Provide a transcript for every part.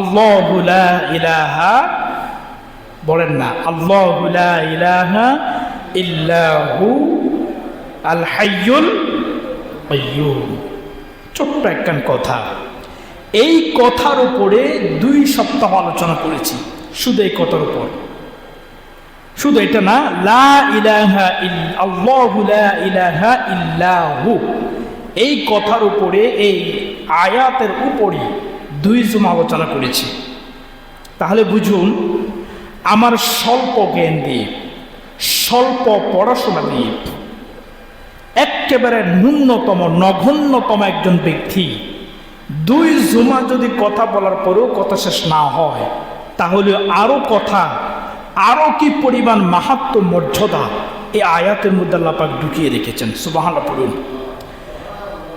আল্লাহু লা ইলাহা, বলেন না, আল্লাহু লা ইলাহা ইল্লাহু আল হাইয়ুল কাইয়্যুম। ছোট্ট একখান কথা, এই কথার উপরে 2 সপ্তাহ আলোচনা করেছি, শুধু এই কথার উপর, শুধু এটা না, লা ইলাহা আল্লাহু লা ইলাহা ইল্লাহু, এই কথার উপরে, এই আয়াতের উপরে 2 জুমা আলোচনা করেছি। তাহলে বুঝুন, আমার স্বল্প জ্ঞান দিয়ে, স্বল্প পড়াশোনা দিয়ে, একেবারে ন্যূনতম নগণ্যতম একজন ব্যক্তি 2 জুমা যদি কথা বলার পরেও কথা শেষ না হয়, তাহলে আরো কথা, আরো কি পরিমাণ মাহাত্ম্য মর্যাদা এই আয়াতের মধ্যে আল্লাহ পাক ঢুকিয়ে রেখেছেন। সুবহানাল্লাহ পড়ুন।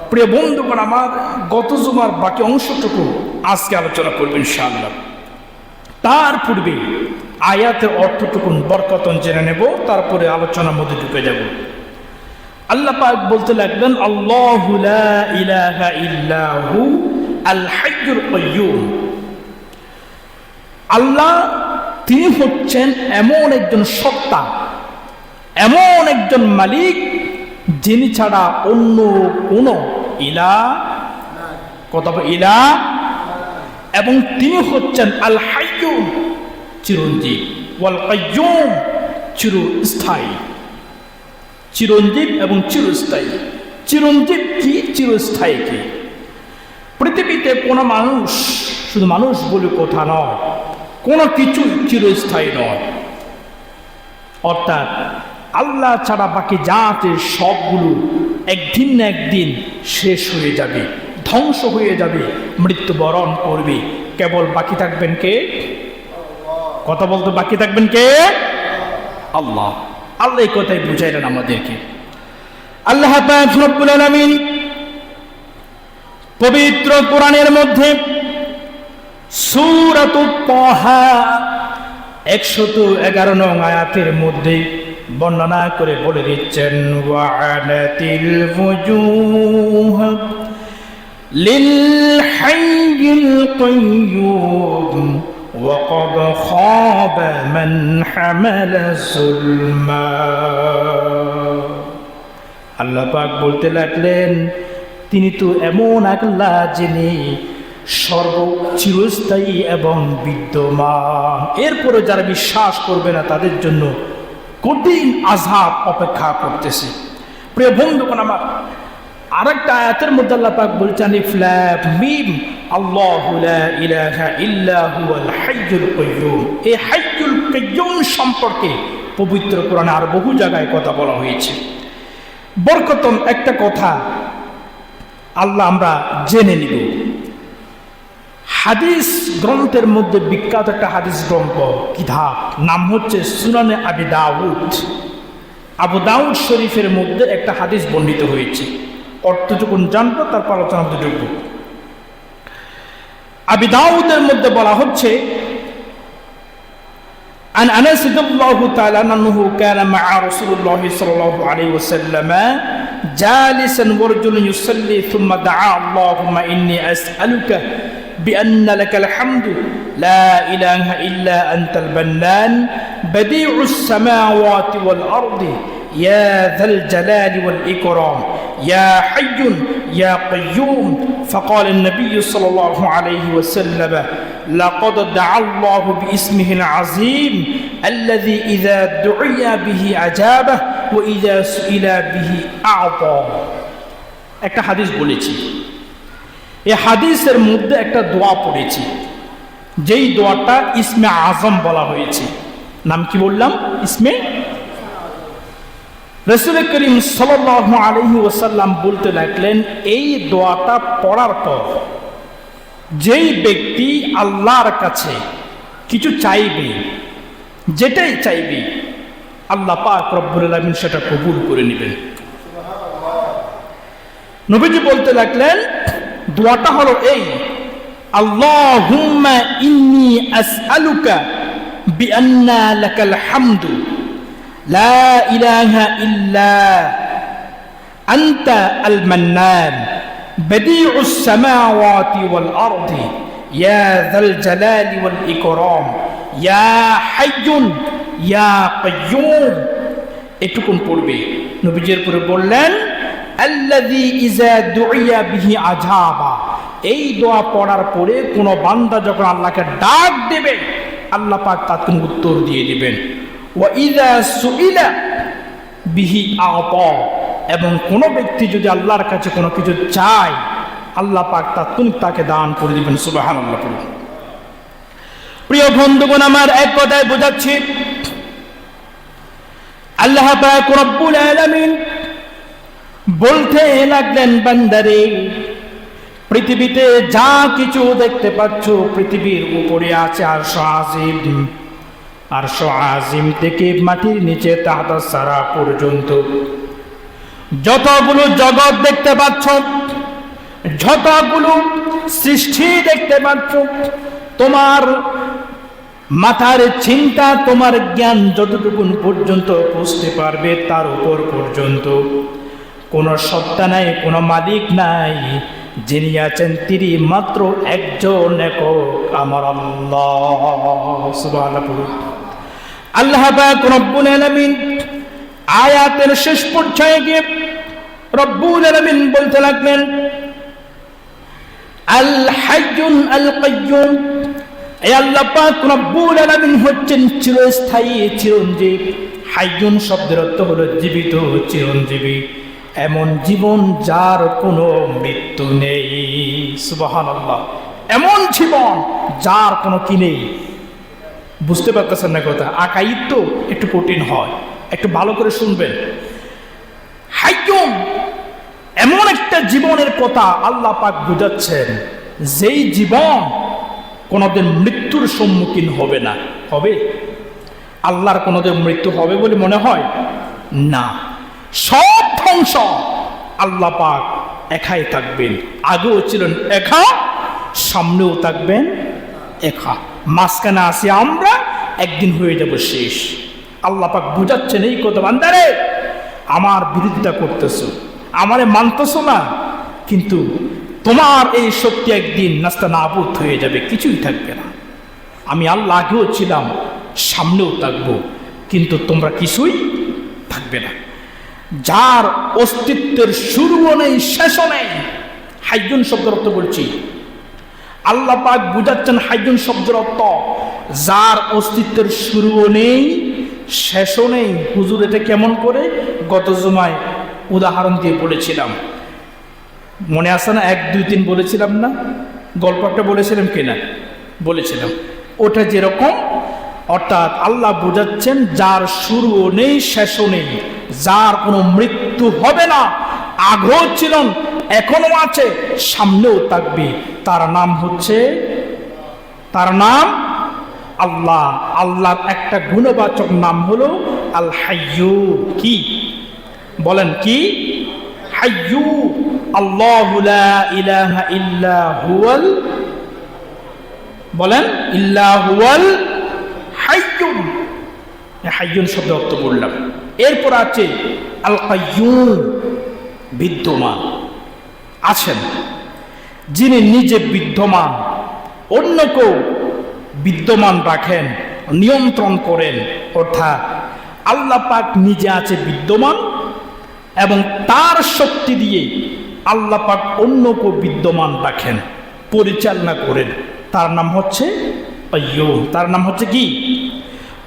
প্রিয় বন্ধুগণ, আমার গত জুমার বাকি অংশটুকু আজকে আলোচনা করব ইনশাআল্লাহ। তার পূর্বে আয়াতের অর্থটুকু বরকতন জেনে নেব, তারপরে আলোচনার মধ্যে ঢুকে যাব। আল্লাহ পাক বলতে লাগলেন, আল্লাহু লা ইলাহা ইল্লাহু আল হাইয়ুল কাইয়্যুম। আল্লাহ তিনি হচ্ছেন এমন একজন সত্তা, এমন একজন মালিক, যিনি ছাড়া অন্য কোনো ইলাহ, কথা ইলাহ, এবং তিনি হচ্ছেন আল হাইয়্যুম, চিরঞ্জীব, ওয়াল কাইয়্যুম, চিরস্থায়ী। চিরঞ্জীব এবং চিরস্থায়ী। চিরঞ্জীব কি, চিরস্থায়ী কি? পৃথিবীতে কোনো মানুষ, শুধু মানুষ বলে কথা নয়, কোনো কিছু চিরস্থায়ী নয়। অর্থাৎ আল্লাহ ছাড়া বাকি যা আছে সবগুলো একদিন না একদিন শেষ হয়ে যাবে, ধ্বংস হয়ে যাবে, মৃত্যুবরণ করবে। কেবল বাকি থাকবেন কে? কথা বলতে বাকি থাকবেন কে? আল্লাহ। আল্লাহ এই কথাই বুঝাইলেন আমাদেরকে। আল্লাহ পাক রব্বুল আলামিন পবিত্র কোরআনের মধ্যে সূরাতুত তাহা 111 নং আয়াতের মধ্যে বর্ণনা করে বলে দিচ্ছেন, ওয়া'আনাতিল ওয়ুজুহ লিল হাইয়িল কাইয়্যুম وقد خاب من حمل ظلما। আল্লাহ পাক বলতে লাগলেন, তিনি তো এমন আল্লাহ যিনি চিরস্থায়ী এবং বিদ্যমান। এরপরে যারা বিশ্বাস করবে না তাদের জন্য কঠিন আযাব অপেক্ষা করতেছে। প্রিয় বন্ধুগণ আমার, আরেকটা আয়াতের মধ্যে আল্লাহ পাক বলছেন, আলিফ লাম মিম, আল্লাহু লা ইলাহা ইল্লা হুয়াল হাইয়ুল কাইয়্যুম। এই হাইয়ুল কাইয়্যুম সম্পর্কে পবিত্র কোরআনে আর বহু জায়গায় কথা বলা হয়েছে। বরকতন একটা কথা আল্লাহ আমরা জেনে নিব। হাদিস গ্রন্থের মধ্যে বিখ্যাত একটা হাদিস গ্রন্থ, কিতাব, নাম হচ্ছে সুনানে আবি দাউদ। আবু দাউদ শরীফের মধ্যে একটা হাদিস বর্ণিত হয়েছে। অর্থ যখন জানবো তারপর আলোচনা করতে ঢুকব। আবি দাউদের মধ্যে বলা হচ্ছে, عن أنس رضي الله تعالى عنه كان مع رسول الله صلى الله عليه وسلم جالسا ورجل يصلي ثم دعا اللهم إني أسألك بأن لك الحمد لا إله إلا أنت المنان بديع السماوات والأرض يا ذا الجلال والإكرام يا حي يا قيوم. فقال النبي صلى الله عليه وسلم لقد دعا الله باسمه العظيم الذي إذا دعي به أجابه وإذا سئل به أعطى. একটা হাদিস বলেছি, এই হাদিসের মধ্যে একটা দোয়া পড়েছি, যেই দোয়াটা ইসমে আজম বলা হয়েছে। নাম কি বললাম? ইসমে। রাসূল করিম সাল্লাল্লাহু আলাইহি ওয়াসাল্লাম বলতে লাগলেন, এই দোয়াটা পড়ার পর যেই ব্যক্তি আল্লাহর কাছে কিছু চাইবে, যেটাই চাইবে, আল্লাহ পাক রব্বুল আলামিন সেটা কবুল করে নেবেন। নবীজি বলতে লাগলেন, দোয়াটা হলো এই, আল্লাহুম্মা ইন্নী আসআলুকা বিআন্না লাকাল হামদু লা ইলাহা ইল্লা আনতা আল মান্নান بديع السماوات والأرض ইয়া যাল জালালি ওয়াল ইকরাম, ইয়া হাইয়ুন ইয়া কাইয়্যুম, এটুকুন পড়বে। নবীজির পরে বললেন আল্লাযী ইযা দুইয়া বিহি আজাবা, এই দোয়া পড়ার পরে কোনো বান্দা যখন আল্লাহকে ডাক দেবে আল্লাহ পাক তাকে উত্তর দিয়ে দিবেন। ওয়া ইযা সুইলা বিহি আতা, এবং কোনো ব্যক্তি যদি আল্লাহর কাছে কোনো কিছু চায় আল্লাহ পাক তাকে দান করে দিবেন। সুবহানাল্লাহ। প্রিয় বন্ধুগণ, আমার এক কথায় বোঝাচ্ছি, আল্লাহ পাক রব্বুল আলামিন বলতে লাগলেন, বান্দারে পৃথিবীতে যা কিছু দেখতে পাচ্ছ পৃথিবীর উপরে আছে আরশ আজিম, আরশ আজিম থেকে মাটির নিচে তাহতা সারা পর্যন্ত যতগুলো জগৎ দেখতে পাচ্ছ, যতগুলো সৃষ্টি দেখতে পাচ্ছ, তোমার মাথার চিন্তা, তোমার জ্ঞান যতটুকু পর্যন্ত পৌঁছতে পারবে তার উপর পর্যন্ত কোনো সত্তা নাই, কোনো মালিক নাই, যিনি আছেন তিনি মাত্র একজন একক, আমার আল্লাহ। সুবহানাল্লাহ। আল্লাহ পাক রব্বুল আলামিন আয়াতের শেষ পর্যায়ে গিয়ে রব্বুল আলামিন বলতে লাগলেন আল হাইয়ুন আল কাইয়্যুম, এই আল্লাহ পাক রব্বুল আলামিন হচ্ছেন চিরস্থায়ী, চিরঞ্জীব। হাইয়ুন শব্দের অর্থ হলো জীবিত, চিরঞ্জীবী, এমন জীবন যার কোনো মৃত্যু নেই। সুবহানাল্লাহ। এমন জীবন যার কোনো কি নেই। বুঝতে পারতেছেন না কথা? আকাইদ তো একটু কঠিন হয়, একটু ভালো করে শুনবেন। হাইয়ুন এমন একটা জীবনের কথা আল্লাহ পাক বুঝাচ্ছেন, যেই জীবন কোনোদিন মৃত্যুর সম্মুখীন হবে না। হবে? আল্লাহর কোনোদিন মৃত্যু হবে বলে মনে হয় না। সব ধ্বংস, আল্লাহ পাক একাই থাকবেন। আগেও ছিলেন একা, সামনেও থাকবেন একা, মাঝখানে আসি আমরা, একদিন হয়ে যাব শেষ। আল্লাহ পাক বুঝাচ্ছেন এই কথা, বান্দারে আমার বিরোধিতা করতেছো, আমারে মানতেছো না, কিন্তু তোমার এই শক্তি একদিন নাস্তা নাবুদ হয়ে যাবে, কিছুই থাকবে না। আমি আল্লাহ আগেও ছিলাম, সামনেও থাকবো, কিন্তু তোমরা কিছুই থাকবে না। যার অস্তিত্বের শুরুও নেই, শেষও নেই। হাইয়ুন শব্দের অর্থ বলছি, আল্লাহ পাক বুঝাচ্ছেন হাইয়ুন শব্দের অর্থ যার অস্তিত্বের শুরুও নেই, শেষও নেই। হুজুর এটা কেমন করে? গত জুমায় উদাহরণ দিয়ে বলেছিলাম, মনে আছে না? 1, 2, 3 বলেছিলাম না? গল্পটা বলেছিলাম কিনা? বলেছিলাম। ওটা যেরকম, অর্থাৎ আল্লাহ বোঝাচ্ছেন যার শুরুও নেই, শেষও নেই, যার কোনো মৃত্যু হবে না, আগেও ছিলেন, এখনো আছে, সামনেও থাকবে। তার নাম হচ্ছে, তার নাম আল্লাহ। আল্লাহর একটা গুণবাচক নাম হলো আল হাইয়ু। কি বলেন? কি? হাইয়ু। আল্লাহু লা ইলাহা ইল্লা হুয়াল, বলেন ইল্লা হুয়াল হাইয়ুন। হাইয়ুন শব্দ অর্থ বললাম। এরপর আছে আল কাইয়্যুম, বিদ্যমান আছেন, যিনি নিজে বিদ্যমান, অন্যকেও বিদ্যমান রাখেন, নিয়ন্ত্রণ করেন। অর্থাৎ আল্লাহ পাক নিজে আছে বিদ্যমান, এবং তার শক্তি দিয়ে আল্লাহ পাক অন্যকেও বিদ্যমান রাখেন, পরিচালনা করেন। তার নাম হচ্ছে কাইয়্যুম। তার নাম হচ্ছে কি?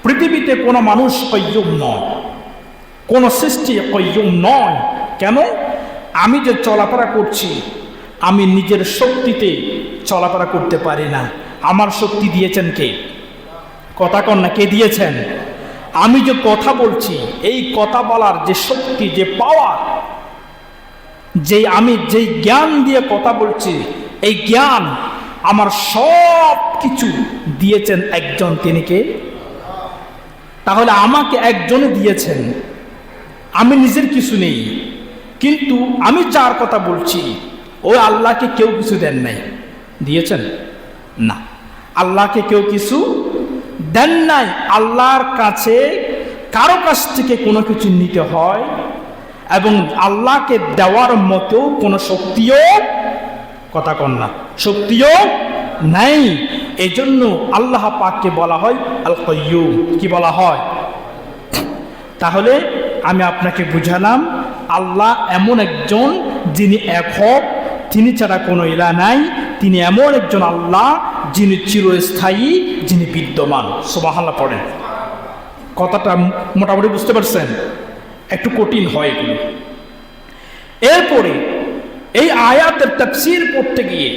পৃথিবীতে কোনো মানুষ কাইয়্যুম নয়, কোনো সৃষ্টি কাইয়্যুম নয়। কেন? আমি যে চলাফেরা করছি, আমি নিজের শক্তিতে চলাফেরা করতে পারি না। আমার শক্তি দিয়েছেন কে? কথা কন না, কে দিয়েছেন? আমি যে কথা বলছি, এই কথা বলার যে শক্তি, যে পাওয়ার, যে আমি যেই জ্ঞান দিয়ে কথা বলছি, এই জ্ঞান আমার সব কিছু দিয়েছেন একজন, তিনি কে? তাহলে আমাকে একজনে দিয়েছেন, আমি নিজের কিছু নেই, কিন্তু আমি যার কথা বলছি ওই আল্লাহকে কেউ কিছু দেন নাই। দিয়েছেন? না, আল্লাহকে কেউ কিছু দেন নাই। আল্লাহর কাছে কারো কাছ থেকে কোনো কিছু নিতে হয়, এবং আল্লাহকে দেওয়ার মতো কোনো শক্তিও, কথা কন না, শক্তিও নাই। এজন্য আল্লাহ পাককে বলা হয় আল কাইয়ুম। কি বলা হয়? তাহলে আমি আপনাকে বুঝালাম আল্লাহ এমন একজন যিনি একক, তিনি ছাড়া কোনো ইলাহ নাই। তিনি এমন একজন আল্লাহ যিনি চিরস্থায়ী, যিনি বিদ্যমান। সুবহানাল্লাহ পড়েন। কথাটা মোটামুটি বুঝতে পারছেন? একটু কঠিন হয় এগুলো। এরপরে এই আয়াতের তাফসীর করতে গিয়ে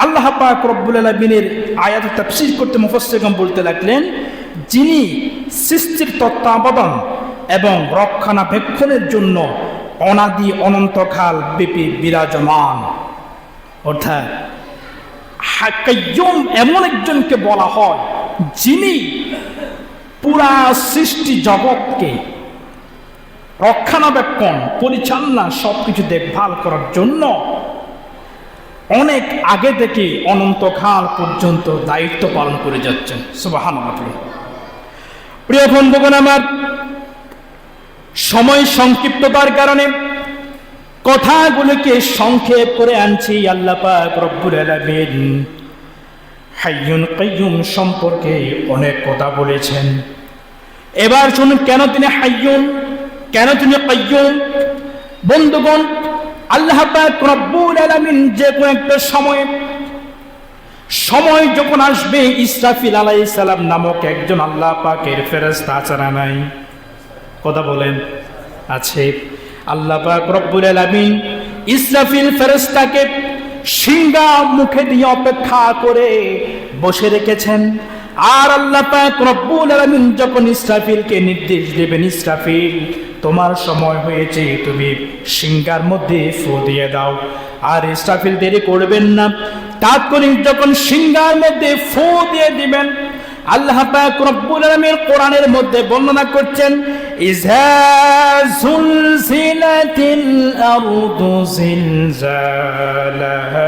আল্লাহ পাক রব্বুল আলামিনের আয়াতের তাফসীর করতে মুফাসসিরগণ বলতে লাগলেন, যিনি সৃষ্টির তত্ত্বাবধান এবং রক্ষণাবেক্ষণের জন্য অনাদি অনন্তকাল ব্যাপী বিরাজমান। অর্থাৎ কাইয়ুম এমন একজনকে বলা হয় যিনি পুরা সৃষ্টি জগৎকে রক্ষণাবেক্ষণ, পরিচালনা, সবকিছু দেখভাল করার জন্য অনেক আগে থেকে অনন্তকাল পর্যন্ত দায়িত্ব পালন করে যাচ্ছেন। সুবহানাল্লাহ। প্রিয় বন্ধুগণ আমার, সময় সংক্ষিপ্ততার কারণে কথাগুলোকে সংক্ষেপ করে আনছি। আল্লাহ পাক রব্বুল আলামিন হাইয়ুন কাইয়ুম সম্পর্কে অনেক কথা বলেছেন। এবার শুনুন কেন তিনি হাইয়ুন, কেন তিনি কাইয়ুম। বন্ধুগণ, আল্লাহ পাক রব্বুল আলামিন যে কোনো একটা সময় যখন আসবে, ইসরাফিল আলাইহিস সালাম নামক একজন আল্লাহ পাকের ফেরেশতা ছাড়া নাই। কথা বলেন, আছে। আল্লাহ পাক রব্বুল আলামিন ইসরাফিল ফেরেশতাকে সিংহা মুখে দিয়ে অপেক্ষা করে বসে রেখেছেন। আর আল্লাহ পাক রব্বুল আলামিন যখন ইসরাফিলকে নির্দেশ দেবেন, ইসরাফিল তোমার সময় হয়েছে, তুমি সিংহার মধ্যে ফু দিয়ে দাও। আর ইসরাফিল দেরি করবেন না, তাৎক্ষণিক যখন সিংহার মধ্যে ফু দিয়ে দিবেন, আল্লাহ পাক রব্বুল আলামিন কোরআনের মধ্যে বর্ণনা করছেন, ইযা যুলজিলাতিল আরদু জিলজালাহা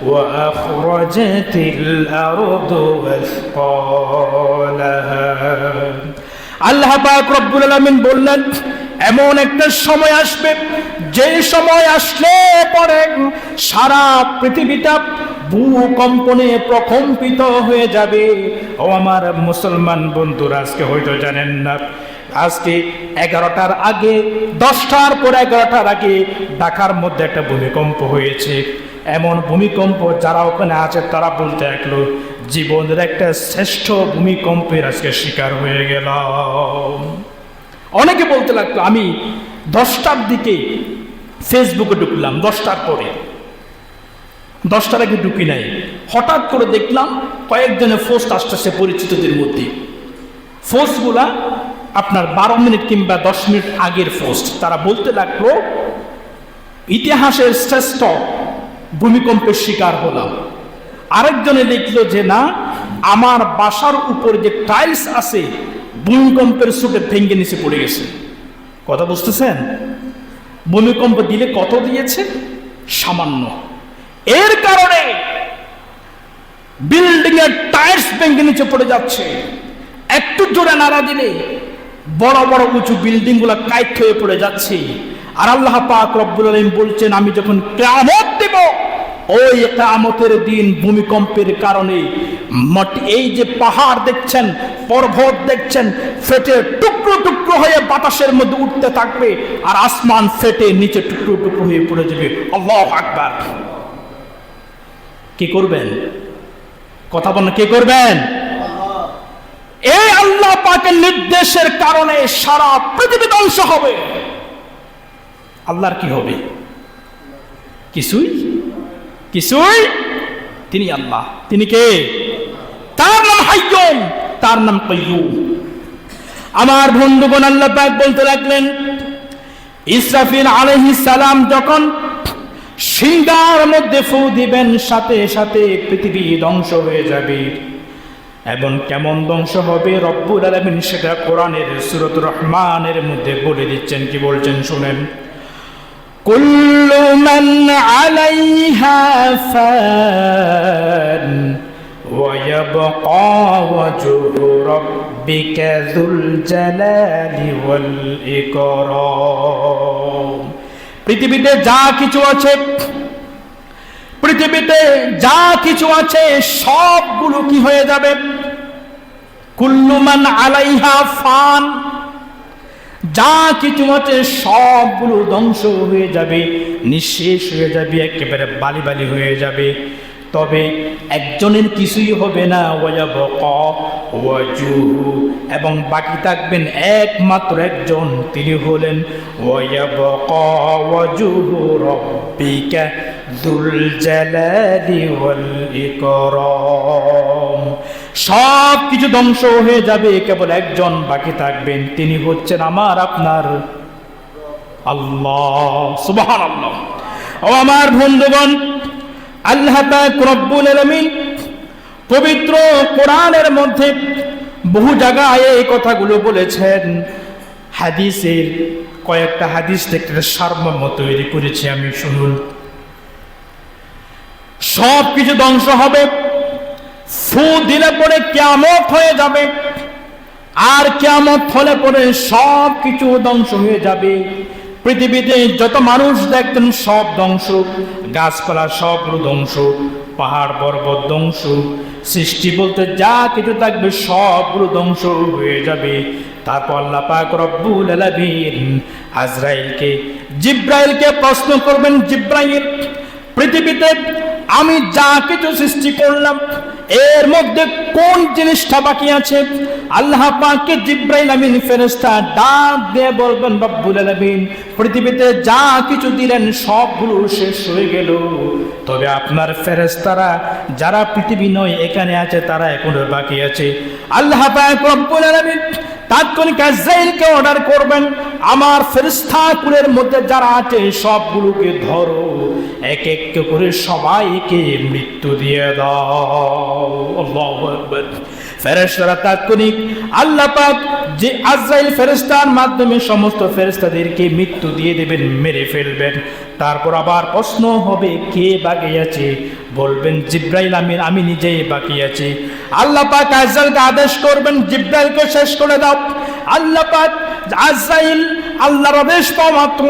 ওয়া আখরাজাতিল আরদু আসকালাহা। আল্লাহ পাক রব্বুল আলামিন বললেন, এমন একটা সময় আসবে, যে সময় আসলে পরে সারা পৃথিবীটা ভূকম্পনে প্রকম্পিত হয়ে যাবে। ও আমার মুসলমান বন্ধুরা, আজকে হয়তো জানেন না, আজকে 11টার আগে, 10টার পর 11টার আগে ঢাকার মধ্যে একটা ভূমিকম্প হয়েছে। এমন ভূমিকম্প যারা ওখানে আছে তারা বলতে লাগলো, জীবনের একটা শ্রেষ্ঠ ভূমিকম্পের আজকে শিকার হয়ে গেল। অনেকে বলতে লাগলো, আমি 10টার দিকে ফেসবুকে ঢুকলাম, 10টার পরে, 10টার আগে ঢুকি নাই। হঠাৎ করে দেখলাম কয়েকজনের পোস্ট আসতেছে পরিচিতদের মধ্যে। পোস্টগুলা আপনার 12 মিনিট কিংবা 10 মিনিট আগের পোস্ট। তারা বলতে লাগলো, ইতিহাসের শ্রেষ্ঠ ভূমিকম্পের শিকার হলাম। আরেকজনে লিখলো যে না, আমার বাসার উপর যে টাইলস আছে ভূমিকম্পের সুটে ভেঙে নিচে পড়ে গেছে। কথা বুঝতেছেন? ভূমিকম্প দিলে কত দিয়েছে? সামান্য। এর কারণে বিল্ডিং এর টাইলস ভেঙে নিচে পড়ে যাচ্ছে। একটু জোরে নাড়া দিলে বড় বড় উঁচু বিল্ডিং গুলা কাইট হয়ে পড়ে যাচ্ছে। আর আল্লাহ পাক রব্বুল আলামিন বলছেন, আমি যখন কিয়ামত দেব, ওই কিয়ামতের দিন ভূমিকম্পের কারণে এই যে পাহাড় দেখছেন, পর্বত দেখছেন, ফেটে টুকরো টুকরো হয়ে বাতাসের মধ্যে উঠতে থাকবে, আর আসমান ফেটে নিচে টুকরো টুকরো হয়ে পড়ে যাবে। আল্লাহু আকবার। কি করবেন? কথা বলেন, কি করবেন? এই আল্লাহ পাকের নির্দেশের কারণে সারা পৃথিবী ধ্বংস হবে। আল্লাহর কি হবে? কিছুই কিছুই। তিনি আল্লাহ। তিনি কে? তার নাম হাইয়ুন, তার নাম কাইয়ুম। আমার বন্ধুগণ, আল্লাহ পাক বলতে লাগলেন, ইসরাফিল আলাইহিস সালাম যখন সিংহার মধ্যে ফু দিবেন, সাথে সাথে পৃথিবী ধ্বংস হয়ে যাবে। এবং কেমন ধ্বংস হবে রব্বুল আলামিন সেটা কোরআনের সূরাতুর রহমানের মধ্যে বলে দিচ্ছেন। কি বলছেন শুনেন, কুল্লু মান আলাইহা ফান ওয়া ইয়াবকা ওয়াজহু রাব্বিকা যুল জালালি ওয়াল ইকরাম। পৃথিবীতে যা কিছু আছে, পৃথিবীতে যা কিছু আছে সবগুলো কি হয়ে যাবে? কুল্লু মান আলাইহা ফান, যা কিছু আছে সবগুলো ধ্বংস হয়ে যাবে, নিঃশেষ হয়ে যাবে, একেবারে বালি বালি হয়ে যাবে। তবে একজনের কিছুই হবে না, ওয়ায়াবকা ওয়াজুহু, এবং বাকি থাকবেন একমাত্র একজন, তিনি হলেন ওয়ায়াবকা ওয়াজুহু রাব্বিকা যুল জালালি ওয়াল ইকরাম। সব কিছু ধ্বংস হয়ে যাবে, কেবল একজন বাকি থাকবেন, তিনি হচ্ছেন আমার আপনার আল্লাহ। সুবহানাল্লাহ। ও আমার বন্ধুগণ, আল্লাহ পাক রব্বুল আলামিন পবিত্র কোরআনের মধ্যে বহু জায়গায় এই কথাগুলো বলেছেন। হাদিসের কয়েকটা হাদিস থেকে সারমর্ম তৈরি করেছি আমি, শুনুন। সব কিছু ধ্বংস হবে, ফু দিলে পরে কিয়ামত হয়ে যাবে, আর কিয়ামত হলে পরে সব কিছু ধ্বংস হয়ে যাবে। পৃথিবীতে যত মানুষ দেখতেন সব ধ্বংস, গাছপালা সব ধ্বংস, পাহাড় পর্বত ধ্বংস, সৃষ্টি বলতে যা কিছু থাকবে সবগুলো ধ্বংস হয়ে যাবে। তারপর আল্লাহ পাক রব্বুল আলামিন আজরাইলকে, জিব্রাইলকে প্রশ্ন করবেন, জিব্রাইল, পৃথিবীতে আমি যা কিছু সৃষ্টি করলাম এর মধ্যে কোন জিনিসটা বাকি আছে? আল্লাহ পাককে জিব্রাইল আমিন ফেরেশতা ডাক দিয়ে বলবেন, রব্বুল আলামিন পৃথিবীতে যা কিছু দিলেন সবগুলো শেষ হয়ে গেল, তবে আপনার ফেরেশতারা যারা পৃথিবী নয় এখানে আছে তারা এখনো বাকি আছে। আল্লাহ পাক রব্বুল আলামিন তাৎক্ষণিক আজরাইলকে অর্ডার করবেন, আমার ফেরেশতাকুলের মধ্যে যারা আছে সবগুলোকে ধরো, এক এক করে সবাইকে মৃত্যু দিয়ে দাও। আল্লাহু আকবার। ফেরেশতারা তাৎক্ষণিক আল্লাহ পাক যে আজরাইল ফেরেশতার মাধ্যমে সমস্ত ফেরেশতাদেরকে মৃত্যু দিয়ে দেবেন, মেরে ফেলবেন। তারপর আবার প্রশ্ন হবে, কে বাকি আছে? বলবেন জিব্রাইল আমিন, আমি নিজেই বাকি আছি। আল্লাহ পাক আজরাইলকে আদেশ করবেন, জিব্রাইলকে শেষ করে দাও। আল্লাহ পাক আজরাইল আল্লাহর আদেশ পাওয়া মাত্র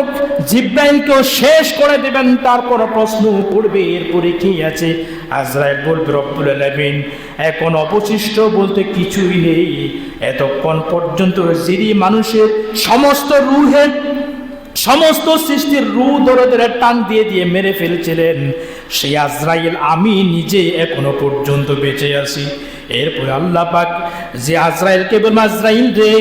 জিব্রাইলকেও শেষ করে দেবেন। তারপর প্রশ্ন করবে, এরপরে কি আছে? আজরাইল বলবে, রব্বুল আলামিন এখন অবশিষ্ট বলতে কিছুই নেই। এতক্ষণ পর্যন্ত যিনি মানুষের সমস্ত রূহের সমস্ত সৃষ্টির রূহ ধরে ধরে টান দিয়ে দিয়ে মেরে ফেলছিলেন, সেই আজরাইল আমি নিজে এখনো পর্যন্ত বেঁচে আছি। এরপরে আল্লাহ পাক যে আজরাইলকে বলল, আজরাইল রে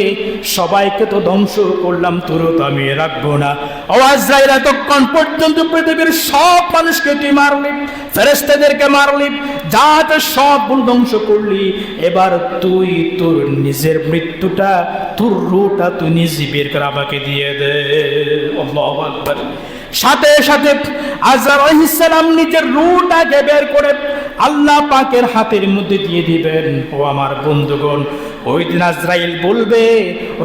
সবাইকে তো ধ্বংস করলাম, তোরও তো আমি রাখবো না। ও আজরাইল, এতক্ষণ পর্যন্ত পৃথিবীর সব মানুষকে তুই মারলি, ফেরেশতাদেরকে মারলি, যাতে সবগুলো ধ্বংস করলি, এবার তুই তোর নিজের মৃত্যুটা, তোর রূহটা তুই নিজে বের করে আমাকে দিয়ে দে। আল্লাহু আকবার। সাথে সাথে আজরাইল আলাইহিস সালাম নিজের রূহটাকে বের করে আল্লাহ পাকের হাতের মধ্যে দিয়ে দিবেন। ও আমার বন্ধুগণ, ওই দিন আজরাইল বলবে,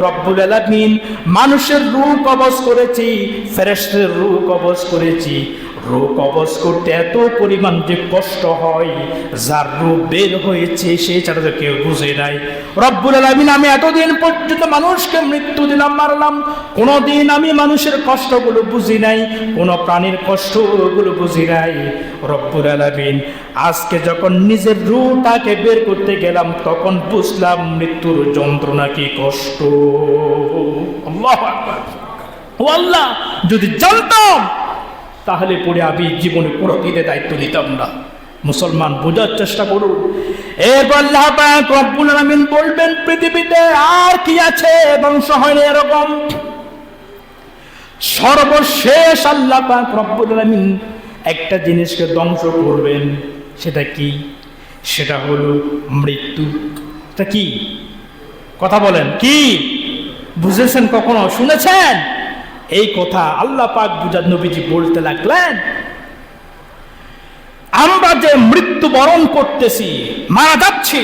রব্বুল আলামিন মানুষের রূহ কবজ করেছি, ফেরেশতাদের রূহ কবজ করেছি। রূহ কবজ করতে এত পরিমাণ যে কষ্ট হয়, যার রূহ বের হয়েছে সে ছাড়া তো কেউ বুঝে নাই। রব্বুল আলামিন আমি এতদিন পর্যন্ত মানুষকে মৃত্যু দিলাম, মারলাম, কোনোদিন আমি মানুষের কষ্টগুলো বুঝি নাই, কোনো প্রাণীর কষ্টগুলো বুঝি নাই। রব্বুল আলামিন আজকে যখন নিজের রূহটাকে বের করতে গেলাম তখন বুঝলাম মৃত্যুর যন্ত্রণা কি কষ্ট। আল্লাহু আকবার। ও আল্লাহ, যদি জানতাম তাহলে পরে আমি জীবনে কোনোদিনে দায়িত্ব নিতাম না। মুসলমান, বোঝার চেষ্টা করুন। এরপর আল্লাহ পাক রব্বুল আলামিন বলবেন, পৃথিবীতে আর কি আছে ধ্বংস হয়নি এরকম? সর্বশেষ আল্লাহ পাক রব্বুল আলামিন একটা জিনিসকে ধ্বংস করবেন। সেটা কি? সেটা হলো মৃত্যু। এটা কি? কথা বলেন, কি বুঝেছেন? কখনো শুনেছেন এই কথা? আল্লাহ পাক বুঝার নবীজি বলতে লাগলেন, আমরা যে মৃত্যু বরণ করতেছি, মারা যাচ্ছি,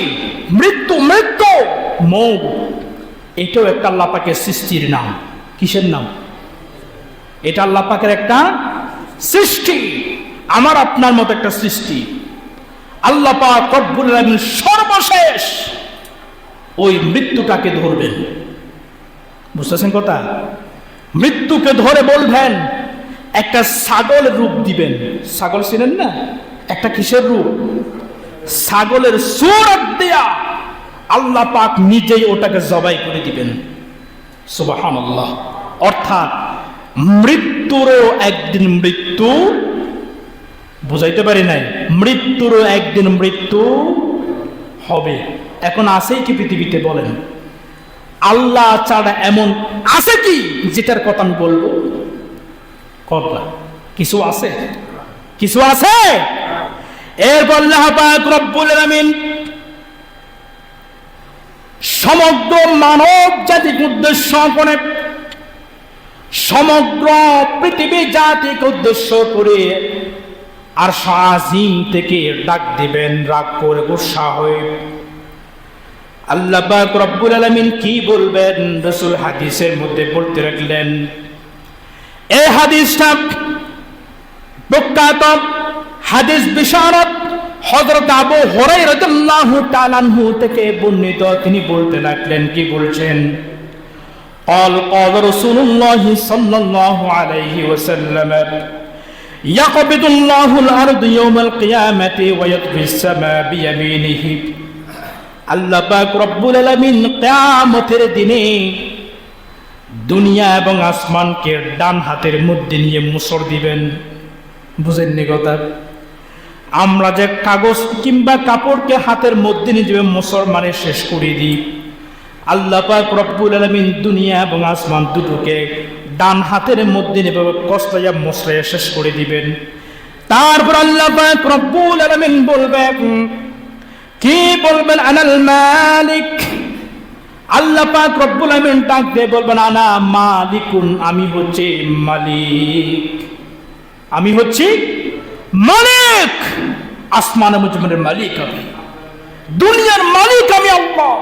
মৃত্যু মৃত্যু মৌত, এটাও একটা আল্লাহ পাকের সৃষ্টির নাম। কিসের নাম? এটা আল্লাহ পাকের একটা সৃষ্টি, আমার আপনার মতো একটা সৃষ্টি। আল্লাহ পাক রব্বুল আলামিন সর্বশেষ ওই মৃত্যুটাকে ধরবেন। বুঝতেছেন কথা? মৃত্যুকে ধরে বলবেন, একটা ছাগল রূপ দিবেন। ছাগল চিনেন না? একটা কিসের রূপ? ছাগলের সূরত দিয়া আল্লাহ পাক নিজেই ওটাকে জবাই করে দিবেন। সুবহানাল্লাহ। অর্থাৎ মৃত্যুরও একদিন মৃত্যু, বুঝাইতে পারি নাই, মৃত্যুরও একদিন মৃত্যু হবে। এখন আছেই কি পৃথিবীতে বলেন? আল্লাহ ছাড়া এমন আছে কি যেটার কথা আমি বলবো? কথা কিছু আছে? কিছু আছে? এরপর আল্লাহ পাক রব্বুল আলামিন সমগ্র মানব জাতিকে উদ্দেশ্য করে, সমগ্র পৃথিবী জাতিকে উদ্দেশ্য করে আরশ আজিম থেকে ডাক দিবেন রাগ করে, গোসা হয়ে। আল্লাহ পাক রব্বুল আলামিন কি বলবেন? রাসূল হাদিসের মধ্যে বলতে রাখলেন। এই হাদিসটা প্রখ্যাত হাদিস বিশারদ হযরত আবু হুরায়রা রাদিয়াল্লাহু তাআলা আনহু থেকে বর্ণিত। তিনি বলতে লাগলেন, কি বলছেন? قال قال رسول الله صلى الله عليه وسلم يقبض الله الأرض يوم القيامة ويطوي السماء بيمينه। আল্লাহ পাক রব্বুল আলামিন কিয়ামতের দিনে দুনিয়া এবং আসমানকে ডান হাতের মধ্যে নিয়ে মুসর দিবেন। বুঝেননি কথা? আমরা যে কাগজ কিংবা কাপড়কে হাতের মধ্যে নিয়ে মুসর মানে শেষ করে দিই, আল্লাহ পাক রব্বুল আলামিন দুনিয়া এবং আসমান দুটোকে ডান হাতের মধ্যে নিয়ে কষ্টাইয়া মুসরাইয়া শেষ করে দিবেন। তারপর আল্লাহ পাক রব্বুল আলামিন বলবেন, কি বলবেন? আনাল মালিক। আল্লাহ পাক রব্বুল আলামিন ডাক দিয়ে বলবেন, আনা মালিকুন, আমি হচ্ছে মালিক, আমি হচ্ছি মালিক। আসমান এবং জমিনের মালিক আমি, দুনিয়ার মালিক আমি আল্লাহ।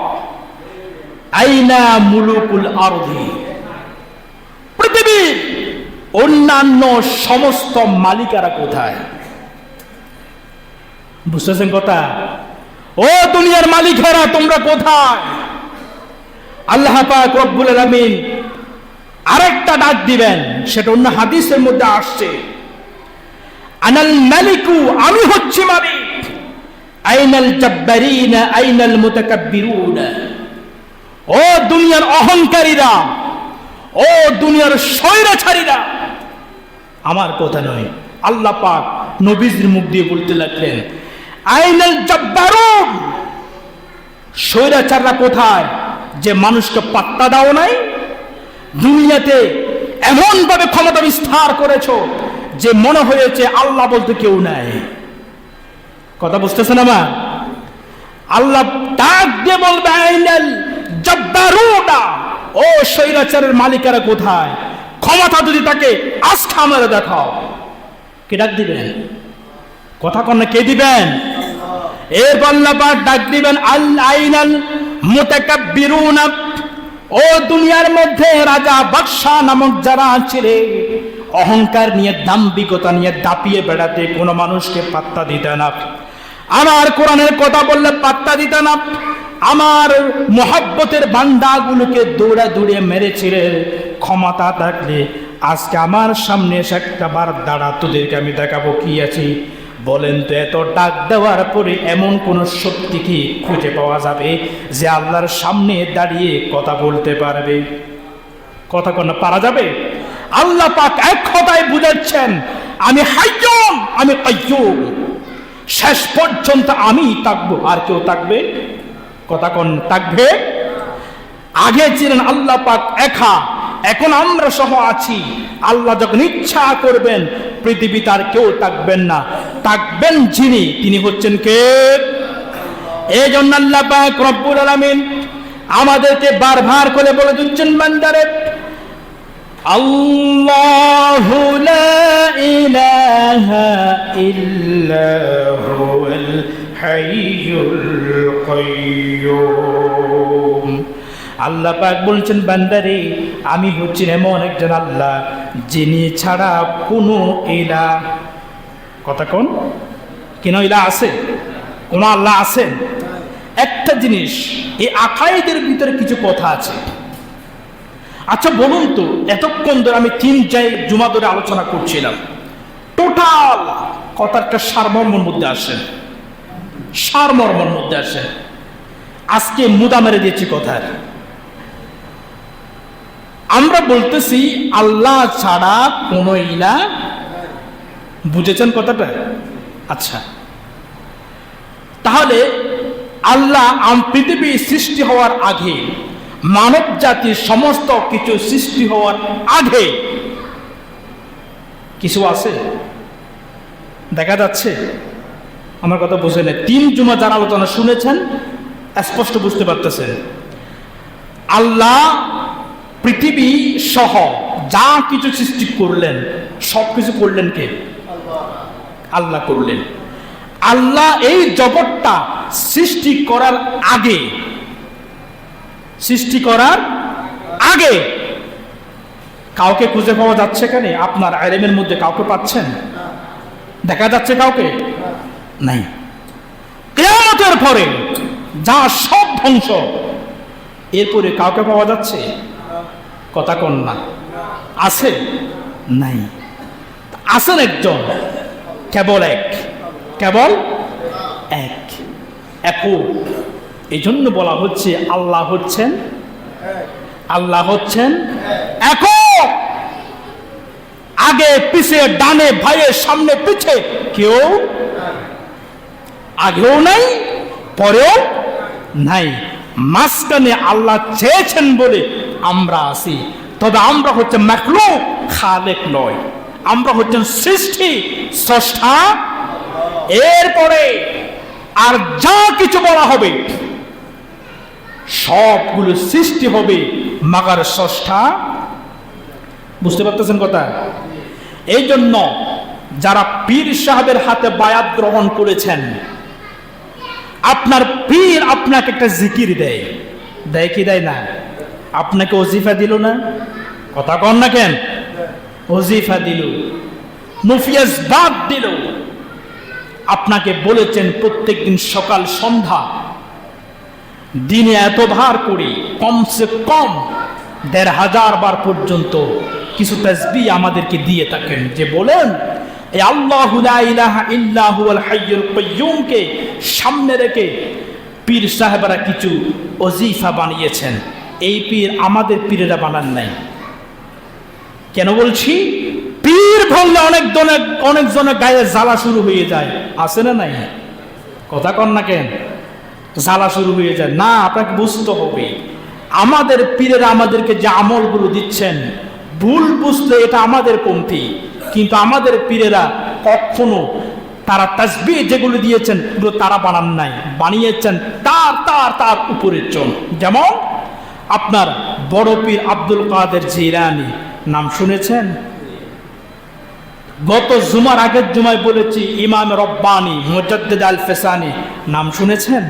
আইনা মুলুকুল আরদি, পৃথিবীর অন্যান্য সমস্ত মালিকারা কোথায়? বুঝতেছেন কথা? ও দুনিয়ার মালিকেরা তোমরা কোথায়? আল্লাহ পাক রব্বুল আলামিন আরেকটা ডাক দিবেন, সেটা অন্য হাদিসের মধ্যে আসছে। আনাল মালিকু, আমি হচ্ছি মালিক। আইনাল জাব্বারিনা আইনাল মুতাকাব্বিরুনা, ও দুনিয়ার অহংকারীরা, ও দুনিয়ার স্বৈরাচারীরা, আমার কথা নয়। আল্লাহ পাক নবীজির মুখ দিয়ে বলতে লাগলেন, আইনাল জাব্বারুন, স্বৈরাচাররা কোথায় যে মানুষকে পাত্তা দাও নাই? দুনিয়াতে এমন ভাবে ক্ষমতা বিস্তার করেছো যে মনে হয়েছে আল্লাহ বলতে কেউ নাই। কথা বুঝতেছেন আমার? আল্লাহ ডাক দিয়ে বলবে, আইনাল জাব্বারুনা, ও স্বৈরাচারের মালিকেরা কোথায়? ক্ষমতা যদি তাকে আজকে আমারে দেখাও। কে ডাক দিবেন? কথা কন্যা কে দিবেন? এরপর আল্লাহ পাক ডাক দিবেন, আল আইনাল মুতাকাব্বিরুনা, ও দুনিয়ার মধ্যে রাজা বাদশা নামক যারা ছিলে, অহংকার নিয়ে দাম্ভিকতা নিয়ে দাপিয়ে বেড়াতে, কোনো মানুষকে পাত্তা দিতে না, আমার কোরআনের কথা বললে পাত্তা দিতে না, আমার মোহাব্বতের বান্দাগুলোকে দৌড়া দৌড়ে মেরেছিলে। ক্ষমতা থাকলে আজকে আমার সামনে এসে একটা বার দাঁড়া, তোদেরকে আমি দেখাবো কি আছি। বলেন তো, এত ডাক দেওয়ার পরে এমন কোন শক্তি কি খুঁজে পাওয়া যাবে যে আল্লাহর সামনে দাঁড়িয়ে কথা বলতে পারবে? কথা কোন পারা যাবে? আল্লাহ পাক এক কথায় বুঝাচ্ছেন, আমি হাইয়ুম, আমি কাইয়ুম, শেষ পর্যন্ত আমি থাকবো, আর কেউ থাকবে? কথা কোন থাকবে? আগে ছিলেন আল্লাহ পাক একা, এখন আমরা সহ আছি। আল্লাহ যখন ইচ্ছা করবেন পৃথিবীতে আর কেউ থাকবেন না, থাকবেন যিনি, তিনি হচ্ছেন কে? এই জন্য আল্লাহ পাক রব্বুল আলামিন আমাদেরকে বারবার করে বলে দিচ্ছেন, বান্দারে, আল্লাহু লা ইলাহা ইল্লা হুয়াল হাইয়ুল কাইয়্যুম। আল্লাহ পাক বলছেন, বান্দারে, আমি হচ্ছি এমন একজন আল্লাহ যিনি ছাড়া কোনো ইলাহ, কথা কোন কেন ইলাহ আছে? কোন আল্লাহ আছেন? একটা জিনিস, এই আকাইদের ভিতরে কিছু কথা আছে। আচ্ছা বলুন তো, এতক্ষণ ধরে আমি 3 জুমা ধরে আলোচনা করছিলাম, টোটাল কথা একটা সারমর্মের মধ্যে আসে, সারমর্মের মধ্যে আসে। আজকে মুদা মেরে দিয়েছি কথার। আমরা বলতেছি আল্লাহ ছাড়া কোন ইলাহ, বুঝেছেন কথাটা? আচ্ছা, তাহলে আল্লাহ পৃথিবী সৃষ্টি হওয়ার আগে, মানব জাতির সমস্ত কিছু সৃষ্টি হওয়ার আগে কিছু আছে দেখা যাচ্ছে? আমার কথা বুঝে নেই। 3 জুমা যারা আলোচনা শুনেছেন স্পষ্ট বুঝতে পারতেছেন, আল্লাহ পৃথিবী সহ যা কিছু সৃষ্টি করলেন সবকিছু করলেন কে? আল্লাহ করলেন। আল্লাহ এই জগৎটা সৃষ্টি করার আগে, সৃষ্টি করার আগে কাউকে খুঁজে পাওয়া যাচ্ছে কেন? আপনার আলেমের মধ্যে কাউকে পাচ্ছেন? দেখা যাচ্ছে কাউকে? নাই। কিয়ামতের পরে যা সব ধ্বংস, এরপরে কাউকে পাওয়া যাচ্ছে? কথা কন না। আছে? নাই। আছেন একজন, কেবল এক, কেবল এক, একক। এই জন্য বলা হচ্ছে আল্লাহ হচ্ছেন, আল্লাহ হচ্ছেন একক। আগে পিছে, ডানে ভাইয়ে, সামনে পিছে কেউ আগেও নাই, পরেও নাই। মাঝখানে আল্লাহ চেয়েছেন বলে আমরা আছি। তবে আমরা হচ্ছে মাখলুক, খালেক নয়। আমরা হচ্ছেন সৃষ্টি, স্রষ্টা। এরপরে আর যা কিছু বলা হবে সবগুলো সৃষ্টি হবে মাগার স্রষ্টা। বুঝতে পারতেছেন কথা? এই জন্য যারা পীর সাহেবের হাতে বায়াত গ্রহণ করেছেন, আপনার পীর আপনাকে একটা জিকির দেয়, দেয় কি দেয় না? আপনাকে ওজিফা দিল না? কথা কন না কেন? ওজিফা দিল, মুফিয়াজ বাদ দিল। আপনাকে বলেছেন প্রত্যেকদিন সকাল সন্ধ্যা দিনে এতবার করি, কমসে কম ১৫০০ বার পর্যন্ত কিছু তাসবিহ আমাদেরকে দিয়ে থাকেন, যে বলেন এই আল্লাহু লা ইলাহা ইল্লা হুয়াল হাইয়ুল কাইয়্যুমকে সামনে রেখে পীর সাহেবরা কিছু ওজিফা বানিয়েছেন। এই পীর আমাদের পীরেরা বানান নাই। কেন বলছি? পীর বললে অনেকজনের গায়ে জ্বালা শুরু হয়ে যায়, আছে না নাই? কথা কন না কেন? জ্বালা শুরু হয়ে যায় না। আপনাকে বুঝতে হবে আমাদের পীরেরা আমাদেরকে যে আমলগুলো দিচ্ছেন, ভুল বুঝলে এটা আমাদের পন্থী, কিন্তু আমাদের পীরেরা কখনো তারা তাসবিহ যেগুলো দিয়েছেন পুরো তারা বানান নাই, বানিয়েছেন তার তার তার উপরের জন। যেমন আপনার বড় পীর আব্দুল কাদের জিলানী, নাম শুনেছেন? গত জুমার আগের জুমায় বলেছি ইমাম রব্বানী মুজাদ্দিদ আল ফেসানি, নাম শুনেছেন?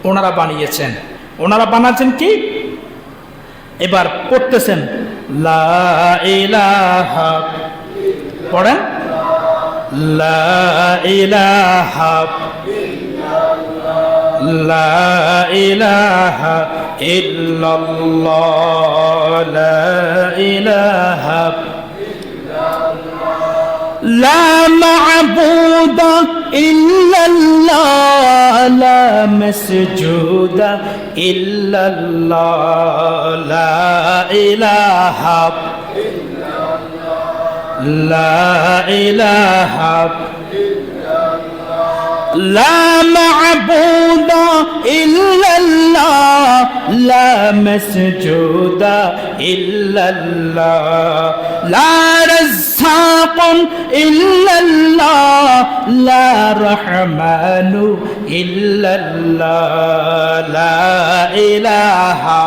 ওনারা বানিয়েছেন। ওনারা বানাচ্ছেন কি? এবার পড়তেছেন লা ইলাহা, পড়েন লা ইলাহা লা ইলাহা ইল্লাল্লাহ লা ইলাহা লা মা'বুদা ইল্লাল্লাহ লা মাসজুদা ইল্লাল্লাহ লা ইলাহা লা ইলাহা লা মা'বুদা ইল্লাল্লাহ লা মাসজুদা ইল্লাল্লাহ লা রাজ্জাকুন ইল্লাল্লাহ লা রাহমানু ইল্লাল্লাহ লা ইলাহা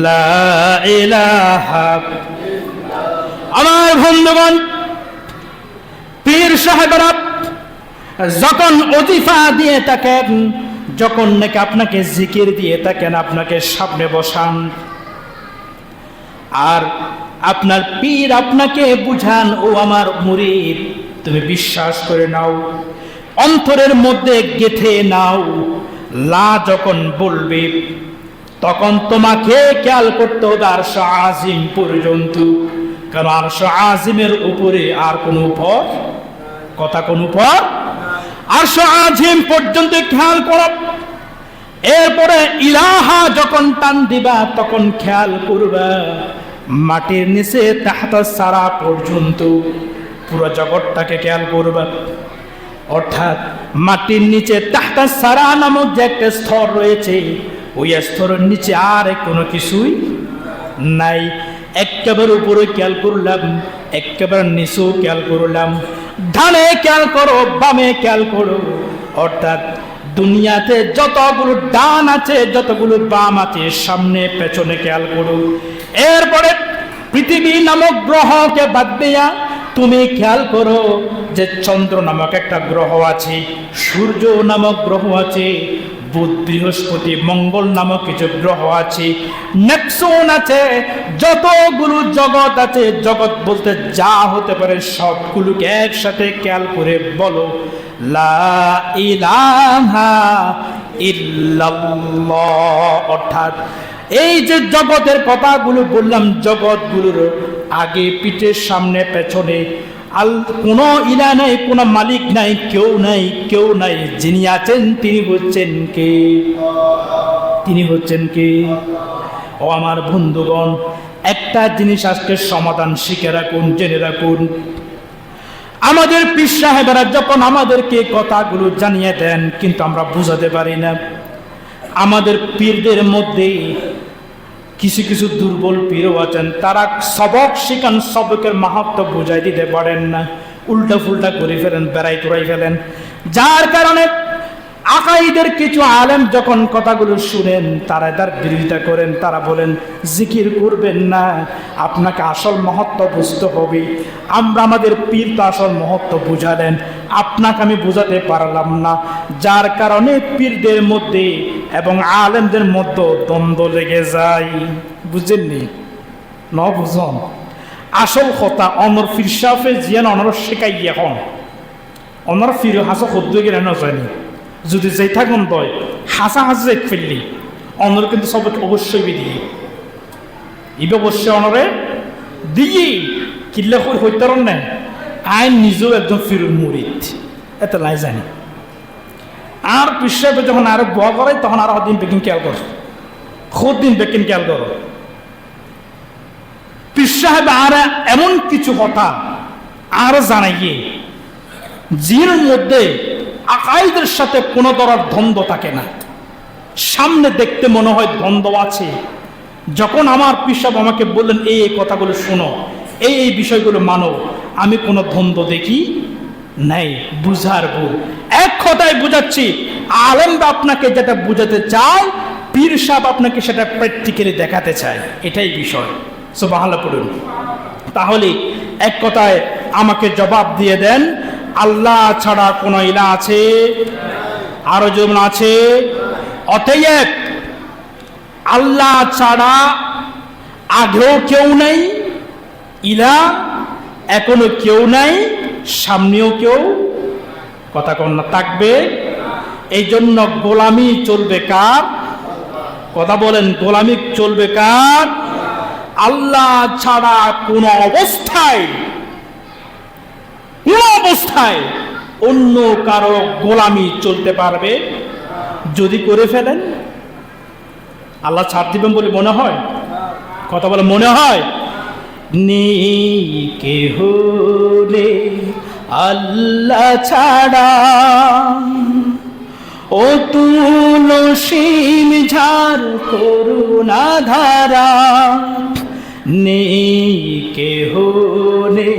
লা ইলাহা। আমার বন্ধুগণ, পীর সাহেবরা যখন ওজিফা দিয়ে থাকেন, যখন নাকি আপনাকে জিকির দিয়ে থাকেন, আপনাকে সামনে বসান আর আপনার পীর আপনাকে বুঝান, ও আমার মুরিদ তুমি বিশ্বাস করে নাও, অন্তরের মধ্যে গেঁথে নাও। লা যখন বলবে তখন তোমাকে খেয়াল করতে হবে আরশ আজিম পর্যন্ত, কারণ আরশ আজিমের উপরে আর কোন উপর, কথা কোন উপর, আরশ আজিম পর্যন্ত খেয়াল করো। এরপরে ইলাহা যখন টান দিবা তখন খেয়াল করবা মাটির নিচে তাহতা সারা পর্যন্ত পুরো জগৎটাকে খেয়াল করবা। অর্থাৎ মাটির নিচে তাহতা সারা নামক যে একটা স্তর রয়েছে, ওই স্তরের নিচে আর কোনো কিছুই নাই। একেবারে উপরে খেয়াল করলাম, একেবারে নিচেও খেয়াল করলাম, ডানে খেয়াল করো, বামে খেয়াল করো। অর্থাৎ দুনিয়াতে যতগুলো ডান আছে, যতগুলো বাম আছে, সামনে পেছনে খেয়াল করো। এরপরে পৃথিবী নামক গ্রহকে বাদ দিয়া তুমি খেয়াল করো যে চন্দ্র নামক একটা গ্রহ আছে, সূর্য নামক গ্রহ আছে, বুধ, বৃহস্পতি, মঙ্গল নামক কিছু গ্রহ আছে, নেপচুন আছে, যতগুলো জগৎ আছে, জগৎ বলতে যা হতে পারে সবগুলোকে একসাথে খেয়াল করে বলো লা ইলাহা ইল্লাল্লাহ। অর্থাৎ এই যে জগতের কথাগুলো বললাম, জগৎগুলোর আগে পিঠে সামনে পেছনে কোনো ইলা নাই, কোনো মালিক নাই, কেউ নাই, কেউ নাই। যিনি আছেন তিনি হচ্ছেন কে? তিনি হচ্ছেন কে? ও আমার বন্ধুগণ, একটা জিনিস আজকে সমাধান শিখে রাখুন, জেনে রাখুন। আমাদের পীর সাহেবেরা যখন আমাদেরকে কথাগুলো জানিয়ে দেন, কিন্তু আমরা বুঝাতে পারি না। আমাদের পীরদের মধ্যে কিছু কিছু দুর্বল পীরও আছেন, তারা সবক শিখান, সবকের মাহাত্ম্য বুঝাই দিতে পারেন না, উল্টা ফুল্টা করে ফেলেন, বেড়াই তোড়াই ফেলেন। যার কারণে আকাইদের কিছু আলেম যখন কথাগুলো শুনেন, তারা তার বিরোধিতা করেন। তারা বলেন জিকির করবেন না, আপনাকে আসল মহত্ব বুঝতে হবে। আমরা আমাদের পীর তো আসল মহত্ব বুঝালেন, আপনাকে আমি বুঝাতে পারলাম না। যার কারণে পীরদের মধ্যে এবং আলেমদের মধ্যে দ্বন্দ্ব লেগে যায়। বুঝেননি? ন বুঝন আসল কথা অনর ফির সাফে জিয়ান অনর শেখাই এখন অনর ফির হাসা সদ্য গেলে না যায়নি। যদি যেই থাকুন দয় হাসা হাসা যেত ফেললি অনর কিন্তু সবকে অবশ্যই দিয়ে ইবে অবশ্যই অনরে দিয়ে কিল্লা করে হইতে নেন। আইন নিজেও একজন ফিরুল মুরিদ, এত লাই জানি। আর পিসাবে যখন আরো বয়া করে তখন আরো দিন বেকিং খেয়াল করো, খুদ দিন বেকিং খেয়াল করো। পীর সাহেব আর এমন কিছু কথা আর জানাইয়ে জির মধ্যে আকাইদের সাথে কোনো ধরনের দ্বন্দ্ব থাকে না। সামনে দেখতে মনে হয় দ্বন্দ্ব আছে। যখন আমার পীর সাহেব আমাকে বললেন এই কথাগুলো শোনো, এই বিষয়গুলো মানো, আমি কোনো দ্বন্দ্ব দেখি নাই। বুঝার ভুল। এক কথায় বুঝাচ্ছি, আলেমরা আপনাকে যেটা বুঝাতে চায়, পীর সাহেব আপনাকে সেটা প্র্যাকটিক্যালি দেখাতে চায়। এটাই বিষয়। সুবহানাল্লাহ পড়ুন। তাহলে এক কথায় আমাকে জবাব দিয়ে দেন, আল্লাহ ছাড়া কোনো ইলাহ আছে? আরো যেমন আছে। অতএব আল্লাহ ছাড়া আগেও কেউ নাই, ইলাহ এখনো কেউ নাই, সামনেও কেউ কথা কন্যা থাকবে। এই জন্য গোলামি চলবে কার? কথা বলেন, গোলামি চলবে কার? আল্লাহ ছাড়া কোন অবস্থায় অন্য কারো গোলামি চলতে পারবে? যদি করে ফেলেন আল্লাহ ছাড় দিবেন বলে মনে হয়? কথা বলে মনে হয়? নেই কেহ রে আল্লাহ ছাড়া, ও তুলসীম ঝার করুণা ধারা। নেই কেহ রে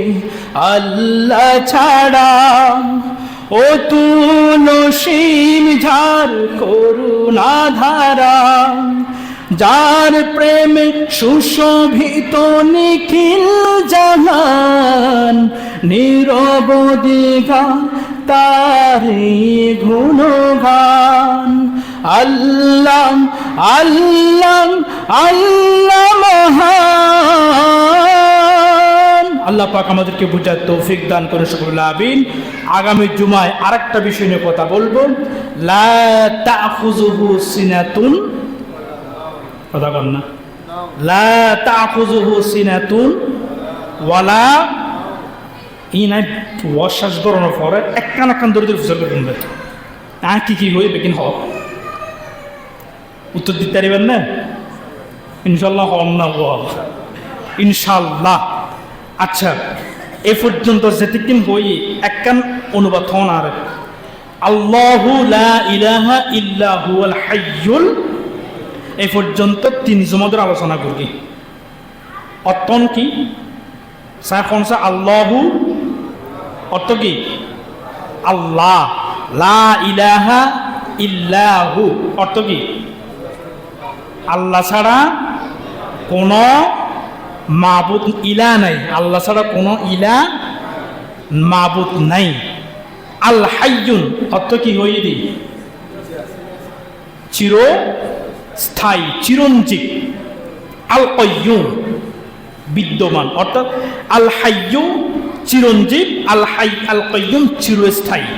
আল্লাহ ছাড়া, ও তুলসীম ঝার করুণা ধারা। যার প্রেমে সুশোভিত নিখিল জাহান, নীরবদি গান তারি গুণগান। আল্লাহ আল্লাহ আল্লাহ মহান। আল্লাহ পাক আমাদেরকে বুঝার তৌফিক দান করে সকল আমিন। আগামী জুমায় আরেকটা বিষয় নিয়ে কথা বলবো। লা তাখুযুহু সিনাতুন, কথা বল না, লা তাখুযুহু সিনাতুন ওয়ালা ই নাই ওয়াশ্বাস ধরানোর পরে একখান একখান ধরে ধরে ফুসল করে শুনবে আর কি হয়ে বেকিন হক উত্তর দিতে পারিবেন না ইনশাল্লাহ হন না ইনশাল্লাহ। আচ্ছা এ পর্যন্ত যেতিকিন হই একখান অনুবাদ হন আর আল্লাহু লা ইলাহা ইল্লা হুয়াল হাইয়ুল এই পর্যন্ত 3 জমাদের আলোচনা করি। অর্থ কি সাফনসা আল্লাহু অর্থ কি আল্লাহ, লা ইলাহা ইল্লাহু অর্থ কি আল্লাহ ছাড়া কোনো মাবুদ ইলা নাই, আল্লাহ ছাড়া কোনো ইলা মাবুদ নাই। আল হাইয়ুন অর্থ কি হয়ে দি চিরস্থায়ী চিরঞ্জীব। আল কাইয়ুম বিদ্যমান অর্থাৎ আল হাইয়ু চিরঞ্জীব, আল কাইয়ুম চিরস্থায়ী।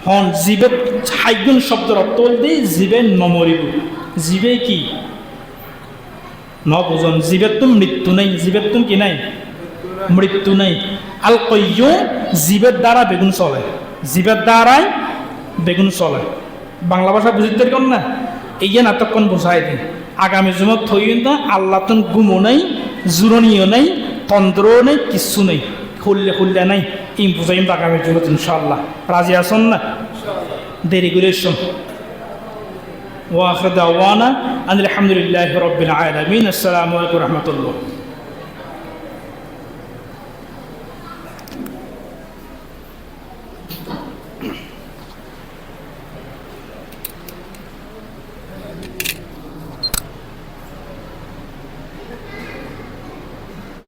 হন জীবের হাইয়ুন শব্দের অর্থ বলতে জীবের নমরিব, জীবে কি বুঝন জীবের তো মৃত্যু নেই, জীবের তো কি নাই মৃত্যু নেই। আল কাইয়ুম জীবের দ্বারা বেগুন চলে, জীবের দ্বারাই বেগুন চলে। বাংলা ভাষা বুঝতে পারেন না এই যে নাটকক্ষণ বোঝাই দিন আগামী জমত থইন না আল্লাহ তো গুমও নেই, জুরনীয় নেই, তন্ত্রও নেই, কিচ্ছু নেই, খুললে নাই ইম বুঝাইম আগামী জমত ইনশাআল্লাহ। রাজি আসন না দেরি করে শোন। ওয়া আখির দাওয়ানা আলহামদুলিল্লাহি রাব্বিল আলামিন। আসসালামু আলাইকুম ওয়া রাহমাতুল্লাহ।